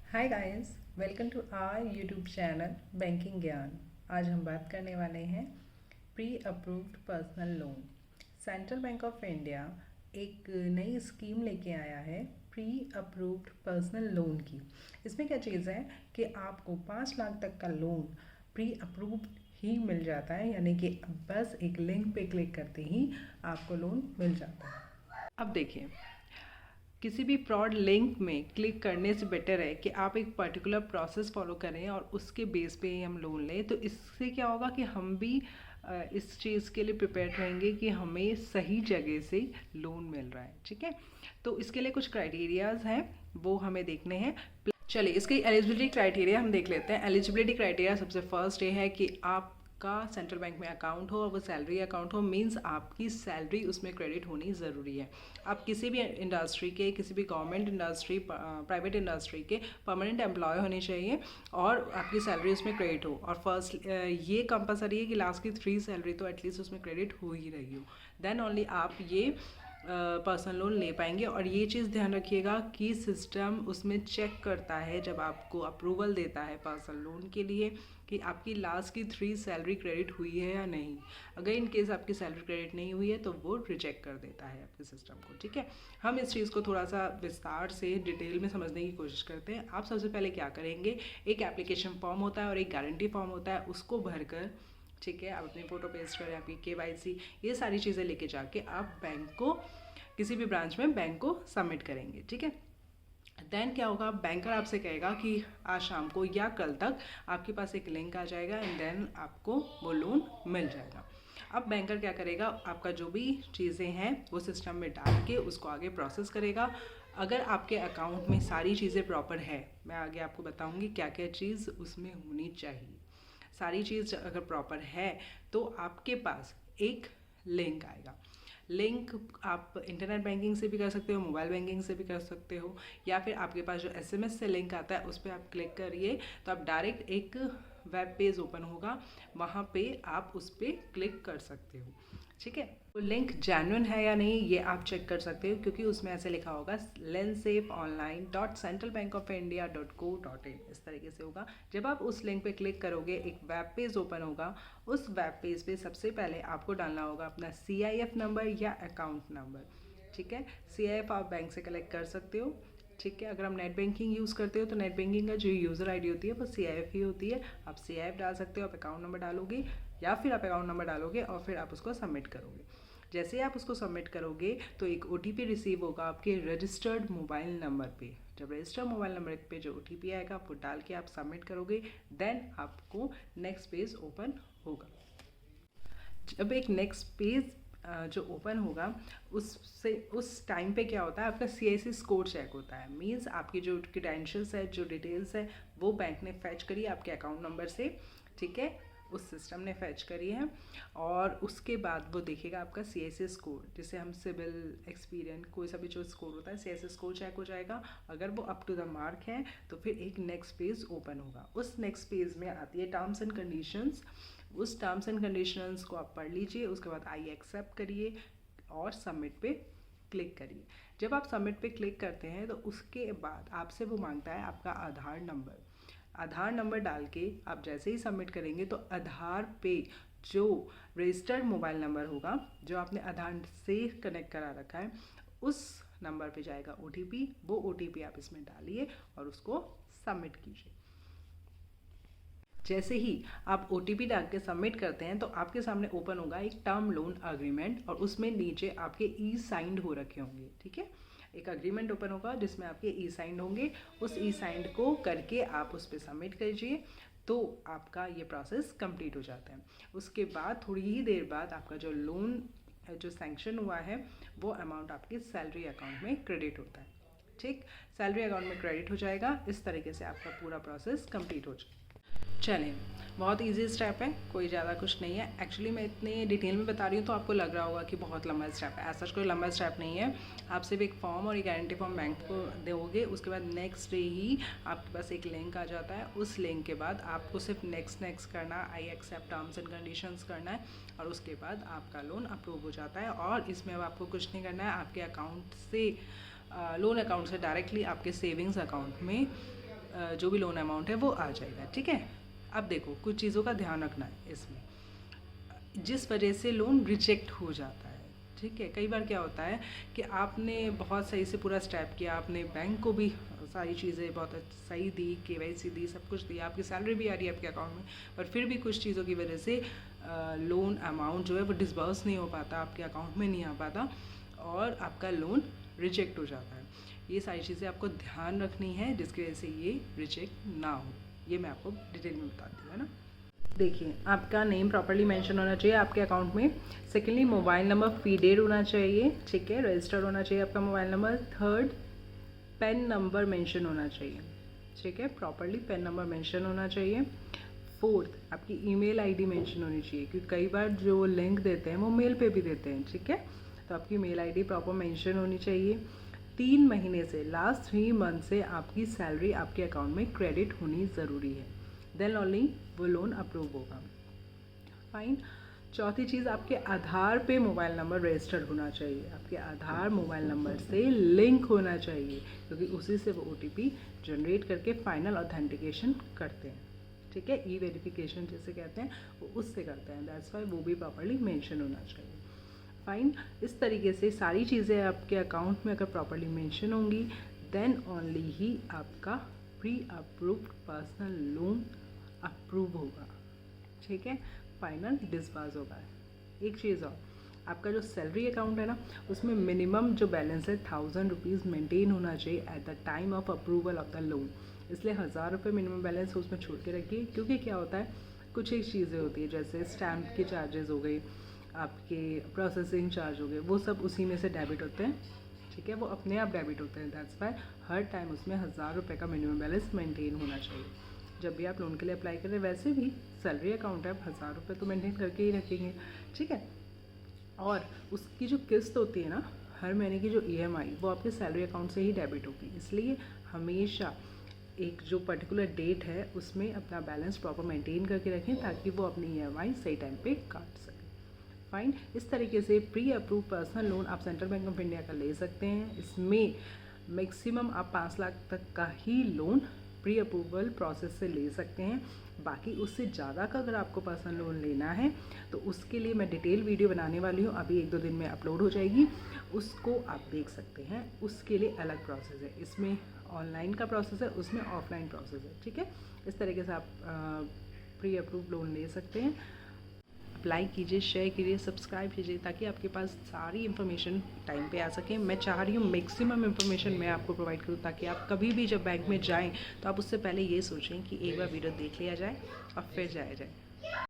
Hi guys, welcome to our YouTube channel banking Gyan. आज हम बात करने वाले हैं pre approved personal loan. Central bank of India एक नई स्कीम लेके आया है प्री अप्रूव्ड पर्सनल लोन की। इसमें क्या चीज़ है कि आपको 5 लाख तक का लोन प्री अप्रूव्ड ही मिल जाता है, यानी कि बस एक लिंक पे क्लिक करते ही आपको लोन मिल जाता है। अब देखिए, किसी भी फ्रॉड लिंक में क्लिक करने से बेटर है कि आप एक पर्टिकुलर प्रोसेस फॉलो करें और उसके बेस पे ही हम लोन लें। तो इससे क्या होगा कि हम भी इस चीज़ के लिए प्रिपेयर रहेंगे कि हमें सही जगह से लोन मिल रहा है। ठीक है, तो इसके लिए कुछ क्राइटेरियाज हैं, वो हमें देखने हैं। चलिए, इसकी एलिजिबिलिटी क्राइटेरिया हम देख लेते हैं। एलिजिबिलिटी क्राइटेरिया सबसे फर्स्ट ये है कि आपका सेंट्रल बैंक में अकाउंट हो और वो सैलरी अकाउंट हो, मींस आपकी सैलरी उसमें क्रेडिट होनी ज़रूरी है। आप किसी भी इंडस्ट्री के, किसी भी गवर्नमेंट इंडस्ट्री, प्राइवेट इंडस्ट्री के परमानेंट एम्प्लॉय होने चाहिए और आपकी सैलरी उसमें क्रेडिट हो। और फर्स्ट ये कंपलसरी है कि लास्ट की 3 सैलरी तो एटलीस्ट उसमें क्रेडिट हो ही रही हो, देन ओनली आप ये पर्सनल लोन ले पाएंगे। और ये चीज़ ध्यान रखिएगा कि सिस्टम उसमें चेक करता है जब आपको अप्रूवल देता है पर्सनल लोन के लिए कि आपकी लास्ट की 3 सैलरी क्रेडिट हुई है या नहीं। अगर इन केस आपकी सैलरी क्रेडिट नहीं हुई है तो वो रिजेक्ट कर देता है आपके सिस्टम को। ठीक है, हम इस चीज़ को थोड़ा सा विस्तार से डिटेल में समझने की कोशिश करते हैं। आप सबसे पहले क्या करेंगे, एक एप्लीकेशन फॉर्म होता है और एक गारंटी फॉर्म होता है, उसको भरकर, ठीक है, आप अपनी फ़ोटो पेस्ट करें, आपकी KYC, ये सारी चीज़ें लेके जाके आप बैंक को, किसी भी ब्रांच में बैंक को सबमिट करेंगे। ठीक है, देन क्या होगा, बैंकर आपसे कहेगा कि आज शाम को या कल तक आपके पास एक लिंक आ जाएगा एंड देन आपको वो लोन मिल जाएगा। अब बैंकर क्या करेगा, आपका जो भी चीज़ें हैं वो सिस्टम में डाल के उसको आगे प्रोसेस करेगा। अगर आपके अकाउंट में सारी चीज़ें प्रॉपर है, मैं आगे आपको बताऊंगी क्या क्या चीज़ उसमें होनी चाहिए। सारी चीज़ अगर प्रॉपर है तो आपके पास एक लिंक आएगा। लिंक आप इंटरनेट बैंकिंग से भी कर सकते हो, मोबाइल बैंकिंग से भी कर सकते हो, या फिर आपके पास जो SMS से लिंक आता है उस पर आप क्लिक करिए तो आप डायरेक्ट एक वेब पेज ओपन होगा, वहाँ पे आप उस पर क्लिक कर सकते हो। ठीक है, तो लिंक जेन्युइन है या नहीं ये आप चेक कर सकते हो, क्योंकि उसमें ऐसे लिखा होगा lensafe.online.centralbankofindia.co.in, इस तरीके से होगा। जब आप उस लिंक पे क्लिक करोगे एक वेब पेज ओपन होगा। उस वेब पेज पे सबसे पहले आपको डालना होगा अपना CIF नंबर या अकाउंट नंबर। ठीक है, CIF आप बैंक से कलेक्ट कर सकते हो। ठीक है, अगर हम नेट बैंकिंग यूज़ करते हो तो नेट बैंकिंग का जो यूज़र ID होती है वो CIF ही होती है। आप CIF डाल सकते हो, आप अकाउंट नंबर डालोगे या फिर आप अकाउंट नंबर डालोगे और फिर आप उसको सबमिट करोगे। जैसे ही आप उसको सबमिट करोगे तो एक OTP रिसीव होगा आपके रजिस्टर्ड मोबाइल नंबर पे। जब रजिस्टर्ड मोबाइल नंबर पे जो OTP आएगा वो डाल के आप सबमिट करोगे, देन आपको नेक्स्ट पेज ओपन होगा। जब एक नेक्स्ट पेज जो ओपन होगा उससे उस टाइम पे क्या होता है, आपका CIC स्कोर चेक होता है। मींस आपकी जो क्रेडेंशियल्स है, जो डिटेल्स है वो बैंक ने फैच करी है आपके अकाउंट नंबर से। ठीक है, उस सिस्टम ने फैच करी है और उसके बाद वो देखेगा आपका CIC स्कोर, जिसे हम सिविल एक्सपीरियंस, कोई सा भी जो स्कोर होता है CIC स्कोर चेक हो जाएगा। अगर वो अप टू द मार्क है तो फिर एक नेक्स्ट पेज ओपन होगा। उस नेक्स्ट पेज में आती है टर्म्स एंड कंडीशंस। उस टर्म्स एंड कंडीशंस को आप पढ़ लीजिए, उसके बाद आई एक्सेप्ट करिए और सबमिट पे क्लिक करिए। जब आप सबमिट पे क्लिक करते हैं तो उसके बाद आपसे वो मांगता है आपका आधार नंबर। आधार नंबर डाल के आप जैसे ही सबमिट करेंगे तो आधार पे जो रजिस्टर्ड मोबाइल नंबर होगा, जो आपने आधार से कनेक्ट करा रखा है, उस नंबर पे जाएगा OTP। वो OTP आप इसमें डालिए और उसको सबमिट कीजिए। जैसे ही आप OTP डाल के सबमिट करते हैं तो आपके सामने ओपन होगा एक टर्म लोन अग्रीमेंट और उसमें नीचे आपके साइंड हो रखे होंगे। ठीक है, एक अग्रीमेंट ओपन होगा जिसमें आपके साइंड होंगे। उस साइंड को करके आप उस पर सबमिट कीजिए तो आपका ये प्रोसेस कंप्लीट हो जाता है। उसके बाद थोड़ी ही देर बाद आपका जो लोन जो सैंक्शन हुआ है वो अमाउंट आपके सैलरी अकाउंट में क्रेडिट होता है। ठीक, सैलरी अकाउंट में क्रेडिट हो जाएगा। इस तरीके से आपका पूरा प्रोसेस कंप्लीट हो जाएगा। चलें, बहुत इजी स्टेप है, कोई ज़्यादा कुछ नहीं है। एक्चुअली मैं इतने डिटेल में बता रही हूँ तो आपको लग रहा होगा कि बहुत लंबा स्टेप है। ऐसा कोई लंबा स्टेप नहीं है। आप सिर्फ एक फॉर्म और एक गारंटी फॉर्म बैंक को दोगे, उसके बाद नेक्स्ट डे ही आपके पास एक लिंक आ जाता है। उस लिंक के बाद आपको सिर्फ नेक्स्ट करना, I accept terms and conditions करना है और उसके बाद आपका लोन अप्रूव हो जाता है। और इसमें अब आपको कुछ नहीं करना है, आपके अकाउंट से, लोन अकाउंट से डायरेक्टली आपके सेविंग्स अकाउंट में जो भी लोन अमाउंट है वो आ जाएगा। ठीक है, अब देखो कुछ चीज़ों का ध्यान रखना है इसमें, जिस वजह से लोन रिजेक्ट हो जाता है। ठीक है, कई बार क्या होता है कि आपने बहुत सही से पूरा स्टेप किया, आपने बैंक को भी सारी चीज़ें बहुत सही दी, केवाईसी दी, सब कुछ दिया, आपकी सैलरी भी आ रही है आपके अकाउंट में, पर फिर भी कुछ चीज़ों की वजह से लोन अमाउंट जो है वो डिसबर्स नहीं हो पाता, आपके अकाउंट में नहीं आ पाता और आपका लोन रिजेक्ट हो जाता है। ये सारी चीज़ें आपको ध्यान रखनी है जिसकी वजह से ये रिजेक्ट ना हो। ये मैं आपको डिटेल में बताती हूँ, है ना। देखिए, आपका नेम प्रॉपर्ली मेंशन होना चाहिए आपके अकाउंट में। सेकेंडली, मोबाइल नंबर फीडेड होना चाहिए। ठीक है, रजिस्टर्ड होना चाहिए आपका mobile number. Third, PAN number mention होना चाहिए। ठीक है, प्रॉपर्ली पेन नंबर मेंशन होना चाहिए। फोर्थ, आपकी ईमेल आईडी मेंशन होनी चाहिए, क्योंकि कई बार जो लिंक देते हैं वो मेल पे भी देते हैं। ठीक है, तो आपकी मेल आईडी प्रॉपर मेंशन होनी चाहिए। 3 महीने से, लास्ट 3 मंथ से आपकी सैलरी आपके अकाउंट में क्रेडिट होनी ज़रूरी है, देन ओनली वो लोन अप्रूव होगा। फाइन। चौथी चीज़, आपके आधार पे मोबाइल नंबर रजिस्टर्ड होना चाहिए। आपके आधार मोबाइल नंबर से लिंक होना चाहिए, क्योंकि उसी से वो OTP जनरेट करके फाइनल ऑथेंटिकेशन करते हैं। ठीक है, ई वेरिफिकेशन जिसे कहते हैं वो उससे करते हैं, दैट्स वाई वो भी प्रॉपर्ली मेंशन होना चाहिए। फाइन। इस तरीके से सारी चीज़ें आपके अकाउंट में अगर प्रॉपर्ली मेंशन होंगी, देन ओनली ही आपका pre approved personal loan approve होगा। ठीक है, फाइनल डिस्बर्स होगा। एक चीज़ और, आपका जो सैलरी अकाउंट है ना, उसमें मिनिमम जो बैलेंस है 1000 रुपीज़ मेंटेन होना चाहिए at the time of approval of the loan. इसलिए 1000 रुपये मिनिमम बैलेंस उसमें छोड़ के रखिए, क्योंकि क्या होता है कुछ एक चीज़ें होती है, जैसे स्टैम्प के चार्जेस हो गए, आपके प्रोसेसिंग चार्ज हो गए, वो सब उसी में से डेबिट होते हैं। ठीक है, वो अपने आप डेबिट होते हैं, दैट्स वाई हर टाइम उसमें 1000 रुपये का मिनिमम बैलेंस मेंटेन होना चाहिए। जब भी आप लोन के लिए अप्लाई करें, वैसे भी सैलरी अकाउंट है, आप 1000 रुपये तो मेंटेन करके ही रखेंगे। ठीक है, और उसकी जो किस्त होती है ना, हर महीने की जो EMI, वो आपके सैलरी अकाउंट से ही डेबिट होगी। इसलिए हमेशा एक जो पर्टिकुलर डेट है उसमें अपना बैलेंस प्रॉपर मेंटेन करके रखें, ताकि वो अपनी EMI सही टाइम पे काट सकें। फाइन। इस तरीके से प्री अप्रूव पर्सनल लोन आप सेंट्रल बैंक ऑफ इंडिया का ले सकते हैं। इसमें मैक्सिमम आप 5 लाख तक का ही लोन प्री अप्रूवल प्रोसेस से ले सकते हैं। बाकी उससे ज़्यादा का अगर आपको पर्सनल लोन लेना है तो उसके लिए मैं डिटेल वीडियो बनाने वाली हूँ, अभी 1-2 दिन में अपलोड हो जाएगी, उसको आप देख सकते हैं। उसके लिए अलग प्रोसेस है, इसमें ऑनलाइन का प्रोसेस है, उसमें ऑफलाइन प्रोसेस है। ठीक है, इस तरीके से आप प्री अप्रूव लोन ले सकते हैं। लाइक कीजिए, शेयर कीजिए, सब्सक्राइब कीजिए, ताकि आपके पास सारी इन्फॉर्मेशन टाइम पे आ सके। मैं चाह रही हूँ मैक्सिमम इन्फॉर्मेशन मैं आपको प्रोवाइड करूँ, ताकि आप कभी भी जब बैंक में जाएं तो आप उससे पहले ये सोचें कि एक बार वीडियो देख लिया जाए और फिर जाया जाए।